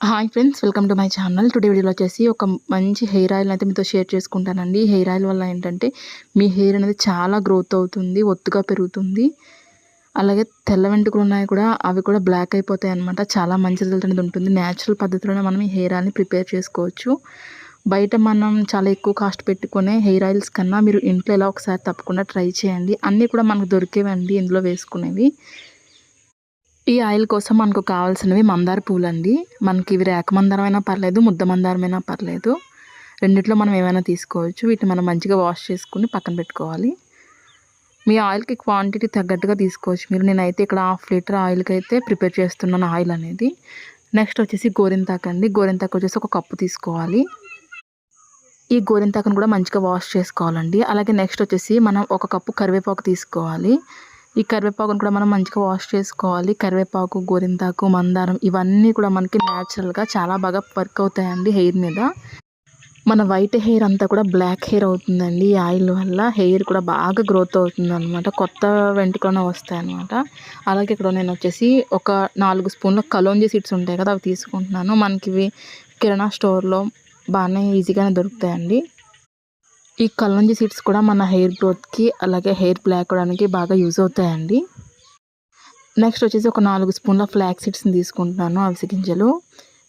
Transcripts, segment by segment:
Hi friends, welcome to my channel. Today వీడియోలో వచ్చేసి ఒక మంచి హెయిర్ ఆయిల్ అయితే మీతో షేర్ చేసుకుంటానండి. హెయిర్ ఆయిల్ వల్ల ఏంటంటే మీ హెయిర్ అనేది చాలా గ్రోత్ అవుతుంది, ఒత్తుగా పెరుగుతుంది. అలాగే తెల్ల వెంట్రుకలు ఉన్నాయి కూడా, అవి కూడా బ్లాక్ అయిపోతాయి అనమాట. చాలా మంచి రిజల్ట్ అనేది ఉంటుంది. న్యాచురల్ పద్ధతిలోనే మనం ఈ హెయిర్ ఆయిల్ని ప్రిపేర్ చేసుకోవచ్చు. బయట మనం చాలా ఎక్కువ కాస్ట్ పెట్టుకునే హెయిర్ ఆయిల్స్ కన్నా మీరు ఇంట్లో ఇలా ఒకసారి తప్పకుండా ట్రై చేయండి. అన్నీ కూడా మనకు దొరికేవండి ఇందులో వేసుకునేవి. ఈ ఆయిల్ కోసం మనకు కావాల్సినవి మందార పూలండి. మనకి ఇవి రేఖ మందారమైనా పర్లేదు, ముద్ద మందారమైనా పర్లేదు. రెండిట్లో మనం ఏమైనా తీసుకోవచ్చు. వీటిని మనం మంచిగా వాష్ చేసుకుని పక్కన పెట్టుకోవాలి. మీ ఆయిల్కి క్వాంటిటీ తగ్గట్టుగా తీసుకోవచ్చు మీరు. నేనైతే ఇక్కడ 1/2 లీటర్ ఆయిల్కి అయితే ప్రిపేర్ చేస్తున్నాను ఆయిల్ అనేది. నెక్స్ట్ వచ్చేసి గోరింతాకు అండి. గోరింతాకు వచ్చేసి ఒక కప్పు తీసుకోవాలి. ఈ గోరింతాకును కూడా మంచిగా వాష్ చేసుకోవాలండి. అలాగే నెక్స్ట్ వచ్చేసి మనం ఒక కప్పు కరివేపాకు తీసుకోవాలి. ఈ కరివేపాకును కూడా మనం మంచిగా వాష్ చేసుకోవాలి. కరివేపాకు, గోరింతాకు, మందారం ఇవన్నీ కూడా మనకి న్యాచురల్గా చాలా బాగా వర్క్ అవుతాయండి హెయిర్ మీద. మన వైట్ హెయిర్ అంతా కూడా బ్లాక్ హెయిర్ అవుతుందండి ఈ ఆయిల్ వల్ల. హెయిర్ కూడా బాగా గ్రోత్ అవుతుంది అనమాట. కొత్త వెంట్రుకలు వస్తాయి అనమాట. అలాగే ఇక్కడ నేను వచ్చేసి ఒక 4 స్పూన్ల కలోంజీ సీడ్స్ ఉంటాయి కదా, అవి తీసుకుంటున్నాను. మనకి ఇవి కిరాణా స్టోర్లో బాగానే ఈజీగానే దొరుకుతాయండి. ఈ కల్లంజి సీడ్స్ కూడా మన హెయిర్ గ్రోత్కి అలాగే హెయిర్ బ్లాక్ అవడానికి బాగా యూజ్ అవుతాయండి. నెక్స్ట్ వచ్చేసి ఒక 4 స్పూన్ల ఫ్లాక్ సీడ్స్ని తీసుకుంటున్నాను, అవిసె గింజలు.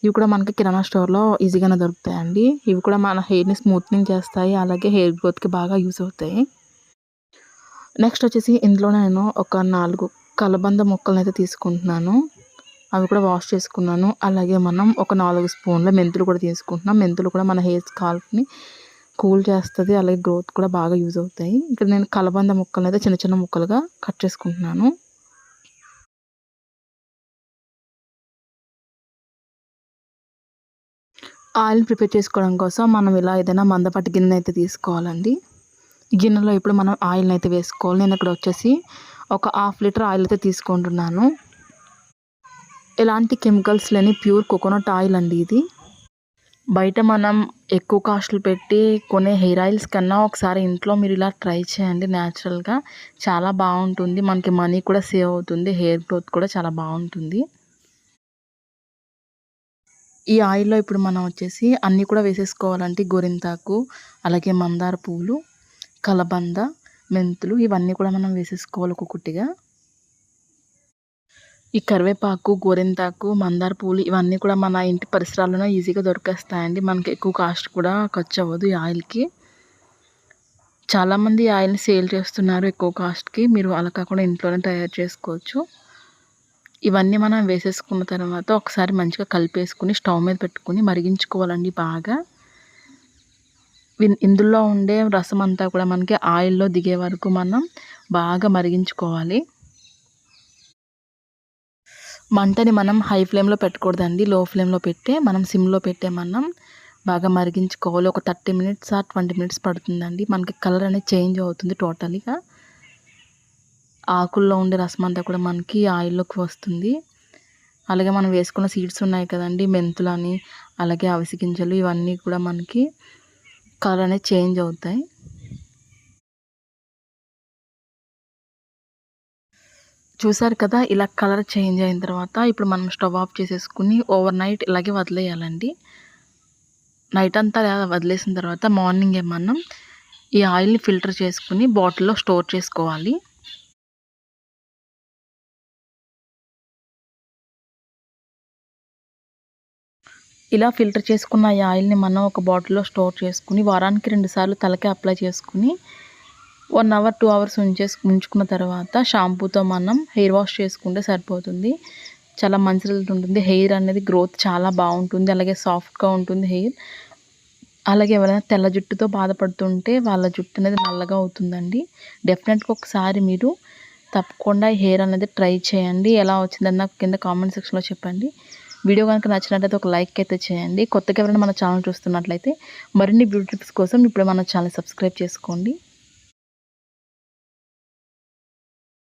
ఇవి కూడా మనకి కిరాణా స్టోర్లో ఈజీగానే దొరుకుతాయండి. ఇవి కూడా మన హెయిర్ని స్మూత్నింగ్ చేస్తాయి, అలాగే హెయిర్ గ్రోత్కి బాగా యూజ్ అవుతాయి. నెక్స్ట్ వచ్చేసి ఇందులో నేను ఒక 4 కలబంద ముక్కలను అయితే తీసుకుంటున్నాను. అవి కూడా వాష్ చేసుకున్నాను. అలాగే మనం ఒక 4 స్పూన్ల మెంతులు కూడా తీసుకుంటున్నాం. మెంతులు కూడా మన హెయిర్ స్కాల్ప్ని కూల్ చేస్తుంది, అలాగే గ్రోత్ కూడా బాగా యూజ్ అవుతాయి. ఇక్కడ నేను కలబంద ముక్కలు అయితే చిన్న చిన్న ముక్కలుగా కట్ చేసుకుంటున్నాను. ఆయిల్ ప్రిపేర్ చేసుకోవడం కోసం మనం ఇలా ఏదైనా మందపాటి గిన్నె అయితే తీసుకోవాలండి. ఈ గిన్నెలో ఇప్పుడు మనం ఆయిల్ని అయితే వేసుకోవాలి. నేను ఇక్కడ వచ్చేసి ఒక 1/2 లీటర్ ఆయిల్ అయితే తీసుకుంటున్నాను. ఎలాంటి కెమికల్స్ లేని ప్యూర్ కోకోనట్ ఆయిల్ అండి ఇది. బయట మనం ఎక్కువ కాస్ట్లు పెట్టి కొనే హెయిర్ ఆయిల్స్ కన్నా ఒకసారి ఇంట్లో మీరు ఇలా ట్రై చేయండి. న్యాచురల్గా చాలా బాగుంటుంది. మనకి మనీ కూడా సేవ్ అవుతుంది, హెయిర్ గ్రోత్ కూడా చాలా బాగుంటుంది. ఈ ఆయిల్లో ఇప్పుడు మనం వచ్చేసి అన్నీ కూడా వేసేసుకోవాలంటే గోరింతాకు, అలాగే మందార పువ్వులు, కలబంద, మెంతులు ఇవన్నీ కూడా మనం వేసేసుకోవాలి ఒక్కొక్కటిగా. ఈ కరివేపాకు, గోరింతాకు, మందార పూలు ఇవన్నీ కూడా మన ఇంటి పరిసరాల్లోనే ఈజీగా దొరికేస్తాయండి. మనకి ఎక్కువ కాస్ట్ కూడా ఖర్చు అవ్వదు ఈ ఆయిల్కి. చాలామంది ఈ ఆయిల్ని సేల్ చేస్తున్నారు ఎక్కువ కాస్ట్కి. మీరు అలా కాకుండా ఇంట్లోనే తయారు చేసుకోవచ్చు. ఇవన్నీ మనం వేసేసుకున్న తర్వాత ఒకసారి మంచిగా కలిపేసుకుని స్టవ్ మీద పెట్టుకుని మరిగించుకోవాలండి బాగా. ఇందులో ఉండే రసం అంతా కూడా మనకి ఆయిల్లో దిగే వరకు మనం బాగా మరిగించుకోవాలి. మంటని మనం హై ఫ్లేమ్లో పెట్టకూడదండి, లో ఫ్లేమ్లో పెట్టే మనం సిమ్లో పెట్టే మనం బాగా మరిగించుకోవాలి. ఒక 30 మినిట్స్ ఆర్ 20 మినిట్స్ పడుతుందండి. మనకి కలర్ అనేది చేంజ్ అవుతుంది టోటల్గా. ఆకుల్లో ఉండే రసం అంతా కూడా మనకి ఆయిల్లోకి వస్తుంది. అలాగే మనం వేసుకున్న సీడ్స్ ఉన్నాయి కదండి, మెంతులని, అలాగే అవిసె గింజలు ఇవన్నీ కూడా మనకి కలర్ అనేది చేంజ్ అవుతాయి. చూసారు కదా, ఇలా కలర్ చేంజ్ అయిన తర్వాత ఇప్పుడు మనం స్టవ్ ఆఫ్ చేసేసుకుని ఓవర్ నైట్ ఇలాగే వదిలేయాలండి. నైట్ అంతా వదిలేసిన తర్వాత మార్నింగే మనం ఈ ఆయిల్ని ఫిల్టర్ చేసుకుని బాటిల్లో స్టోర్ చేసుకోవాలి. ఇలా ఫిల్టర్ చేసుకున్న ఈ ఆయిల్ని మనం ఒక బాటిల్లో స్టోర్ చేసుకుని వారానికి 2 సార్లు తలకి అప్లై చేసుకుని 1 అవర్ 2 అవర్స్ ఉంచుకున్న తర్వాత షాంపూతో మనం హెయిర్ వాష్ చేసుకుంటే సరిపోతుంది. చాలా మంచి రిజల్ట్ ఉంటుంది. హెయిర్ అనేది గ్రోత్ చాలా బాగుంటుంది, అలాగే సాఫ్ట్గా ఉంటుంది హెయిర్. అలాగే ఎవరైనా తెల్ల జుట్టుతో బాధపడుతుంటే వాళ్ళ జుట్టు అనేది నల్లగా అవుతుందండి. డెఫినెట్గా ఒకసారి మీరు తప్పకుండా హెయిర్ అనేది ట్రై చేయండి. ఎలా వచ్చిందని నాకు కింద కామెంట్ సెక్షన్లో చెప్పండి. వీడియో కనుక నచ్చినట్లయితే ఒక లైక్ అయితే చేయండి. కొత్తగా ఎవరైనా మన ఛానల్ చూస్తున్నట్లయితే మరిన్ని బ్యూటీ టిప్స్ కోసం ఇప్పుడు మన ఛానల్ సబ్స్క్రైబ్ చేసుకోండి.